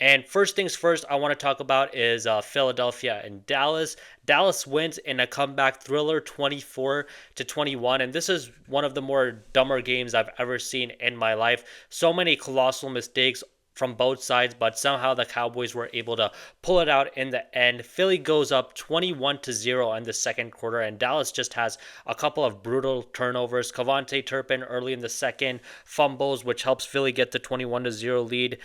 And first things first, I want to talk about is Philadelphia and Dallas. Dallas wins in a comeback thriller, 24-21, and this is one of the more dumber games I've ever seen in my life. So many colossal mistakes from both sides, but somehow the Cowboys were able to pull it out in the end. Philly goes up 21-0 in the second quarter, and Dallas just has a couple of brutal turnovers. Cavante Turpin early in the second fumbles, which helps Philly get the 21-0 lead.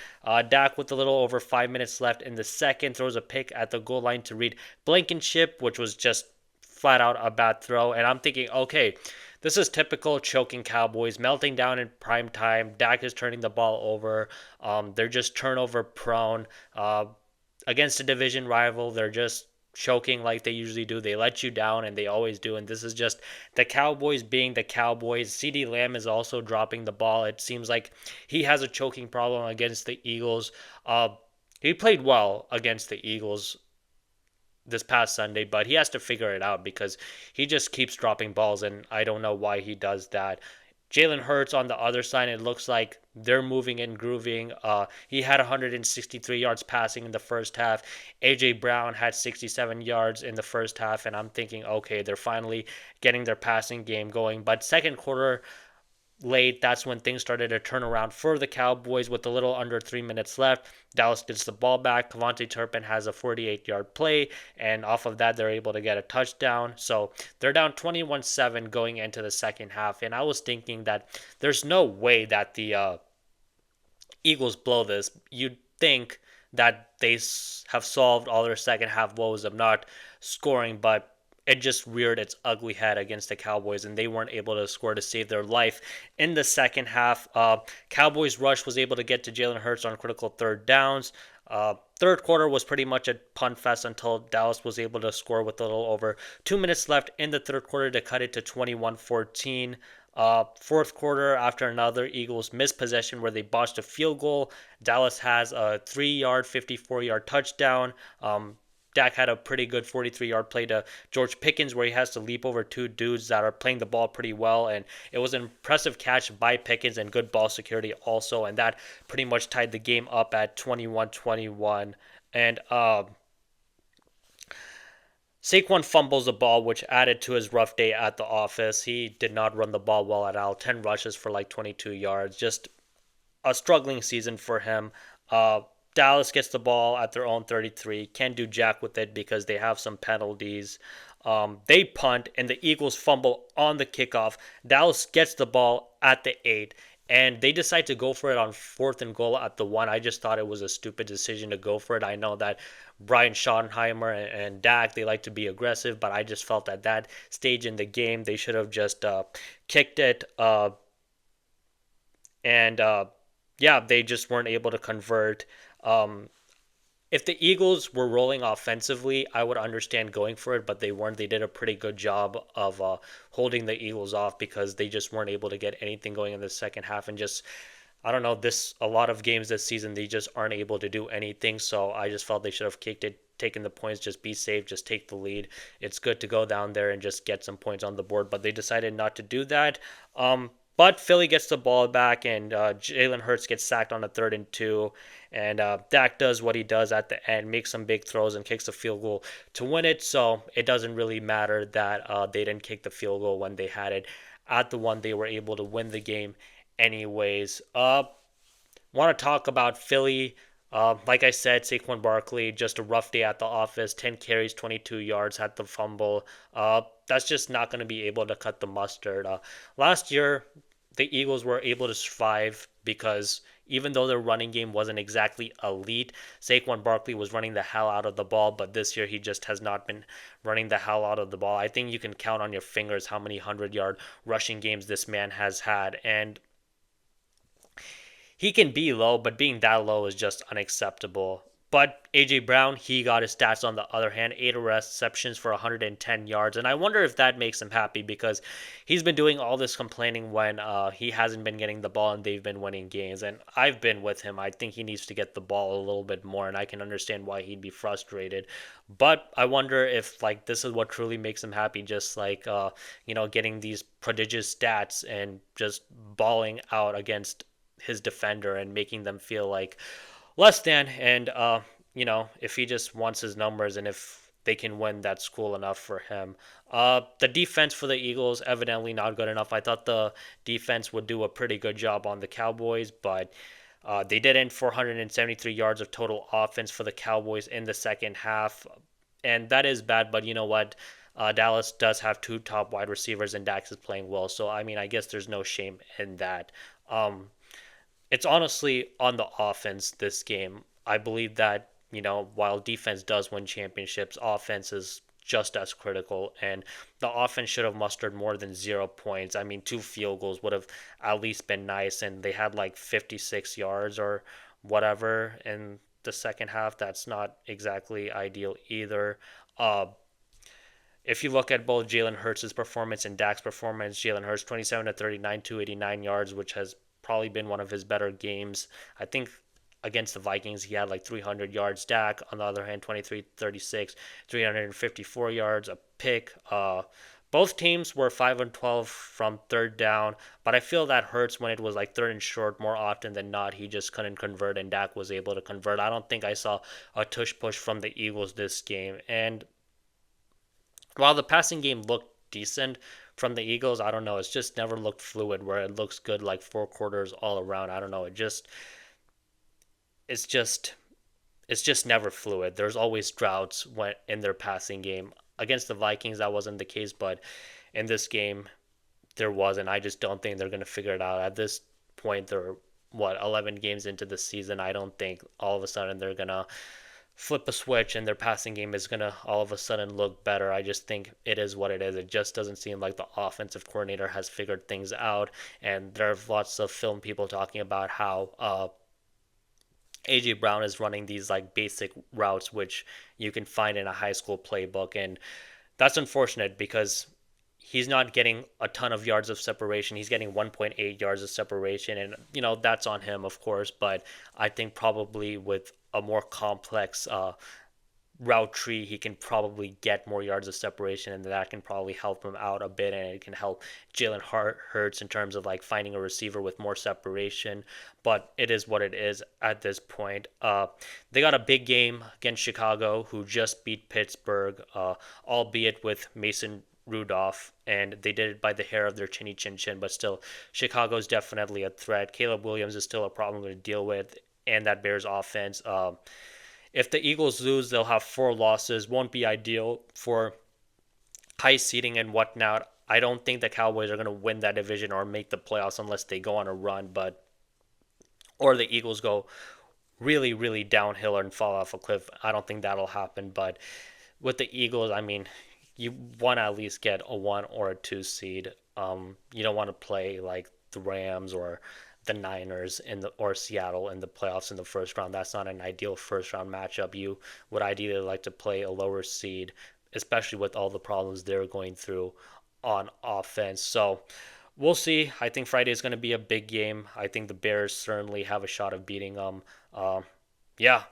Dak with a little over 5 minutes left in the second throws a pick at the goal line to Reed Blankenship, which was just flat out a bad throw. And I'm thinking, okay, this is typical choking Cowboys, melting down in prime time. Dak is turning the ball over. They're just turnover prone. Against a division rival, they're just choking like they usually do. They let you down, and they always do. And this is just the Cowboys being the Cowboys. CeeDee Lamb is also dropping the ball. It seems like he has a choking problem against the Eagles. He played well against the Eagles this past Sunday, but he has to figure it out because he just keeps dropping balls, and I don't know why he does that. Jalen Hurts on the other side, it looks like they're moving and grooving. He had 163 yards passing in the first half. AJ Brown had 67 yards in the first half, and I'm thinking, okay, they're finally getting their passing game going. But second quarter, late, that's when things started to turn around for the Cowboys with a little under 3 minutes left. Dallas gets the ball back. Cavante Turpin has a 48-yard play, and off of that, they're able to get a touchdown. So they're down 21-7 going into the second half. And I was thinking that there's no way that the Eagles blow this. You'd think that they have solved all their second half woes of not scoring, but it just reared its ugly head against the Cowboys, and they weren't able to score to save their life in the second half. Cowboys rush was able to get to Jalen Hurts on critical third downs. Third quarter was pretty much a punt fest until Dallas was able to score with a little over 2 minutes left in the third quarter to cut it to 21-14. Fourth quarter, after another Eagles missed possession where they botched a field goal, Dallas has a 3-yard, 54-yard touchdown. Dak had a pretty good 43-yard play to George Pickens where he has to leap over two dudes that are playing the ball pretty well. And it was an impressive catch by Pickens and good ball security also. And that pretty much tied the game up at 21-21. And Saquon fumbles the ball, which added to his rough day at the office. He did not run the ball well at all. 10 rushes for like 22 yards. Just a struggling season for him. Dallas gets the ball at their own 33. Can't do jack with it because they have some penalties. They punt, and the Eagles fumble on the kickoff. Dallas gets the ball at the 8, and they decide to go for it on fourth and goal at the 1. I just thought it was a stupid decision to go for it. I know that Brian Schottenheimer and Dak, they like to be aggressive, but I just felt at that stage in the game, they should have just kicked it. And Yeah, they just weren't able to convert. Um, if the Eagles were rolling offensively, I would understand going for it, but they weren't. They did a pretty good job of holding the Eagles off because they just weren't able to get anything going in the second half. And just, I don't know, this a lot of games this season they just aren't able to do anything. So I just felt they should have kicked it, taken the points, just be safe, just take the lead. It's good to go down there and just get some points on the board, but they decided not to do that. But Philly gets the ball back, and Jalen Hurts gets sacked on a 3rd and 2. And Dak does what he does at the end, makes some big throws, and kicks a field goal to win it. So it doesn't really matter that they didn't kick the field goal when they had it at the 1. They were able to win the game anyways. Want to talk about Philly. Like I said, Saquon Barkley, just a rough day at the office. 10 carries, 22 yards, had the fumble. That's just not going to be able to cut the mustard. Last year, the Eagles were able to survive because even though their running game wasn't exactly elite, Saquon Barkley was running the hell out of the ball, but this year he just has not been running the hell out of the ball. I think you can count on your fingers how many 100-yard rushing games this man has had, and he can be low, but being that low is just unacceptable. But AJ Brown, he got his stats on the other hand, 8 receptions for 110 yards, and I wonder if that makes him happy because he's been doing all this complaining when he hasn't been getting the ball and they've been winning games. And I've been with him. I think he needs to get the ball a little bit more, and I can understand why he'd be frustrated. But I wonder if like this is what truly makes him happy, just like getting these prodigious stats and just balling out against his defender and making them feel like, less than. And if he just wants his numbers and if they can win, that's cool enough for him. The defense for the Eagles evidently not good enough. I thought the defense would do a pretty good job on the Cowboys, but they didn't. 473 yards of total offense for the Cowboys in the second half, and that is bad. But you know what? Dallas does have two top wide receivers, and Dax is playing well. So I mean, I guess there's no shame in that. Um, it's honestly on the offense this game. I believe that, while defense does win championships, offense is just as critical, and the offense should have mustered more than 0 points. I mean, two field goals would have at least been nice, and they had like 56 yards or whatever in the second half. That's not exactly ideal either. Uh, if you look at both Jalen Hurts' performance and Dak's performance, Jalen Hurts 27 to 39, 289 yards, which has probably been one of his better games. I think against the Vikings, he had like 300 yards. Dak, on the other hand, 23 36, 354 yards, a pick. Both teams were 5 and 12 from third down, but I feel that Hurts when it was like third and short more often than not. He just couldn't convert, and Dak was able to convert. I don't think I saw a tush push from the Eagles this game. And while the passing game looked decent from the Eagles, I don't know. It's just never looked fluid where it looks good like four quarters all around. I don't know. It's just it's just never fluid. There's always droughts when in their passing game. Against the Vikings, that wasn't the case, but in this game, there was, and I just don't think they're going to figure it out at this point. They're what 11 games into the season. I don't think all of a sudden they're gonna flip a switch and their passing game is going to all of a sudden look better. I just think it is what it is. It just doesn't seem like the offensive coordinator has figured things out. And there are lots of film people talking about how AJ Brown is running these like basic routes, which you can find in a high school playbook. And that's unfortunate because he's not getting a ton of yards of separation. He's getting 1.8 yards of separation. And, that's on him, of course. But I think probably with a more complex route tree, he can probably get more yards of separation, and that can probably help him out a bit. And it can help Jalen Hurts in terms of like finding a receiver with more separation. But it is what it is at this point. They got a big game against Chicago, who just beat Pittsburgh, albeit with Mason Rudolph, and they did it by the hair of their chinny chin chin. But still, Chicago's definitely a threat. Caleb Williams is still a problem to deal with, and that Bears offense. If the Eagles lose, they'll have four losses. Won't be ideal for high seeding and whatnot. I don't think the Cowboys are going to win that division or make the playoffs unless they go on a run, but or the Eagles go really, really downhill and fall off a cliff. I don't think that'll happen. But with the Eagles, I mean, you want to at least get a one or a two seed. You don't want to play like the Rams or the Niners in the or Seattle in the playoffs in the first round. That's not an ideal first round matchup. You would ideally like to play a lower seed, especially with all the problems they're going through on offense. So we'll see. I think Friday is going to be a big game. I think the Bears certainly have a shot of beating them. Yeah,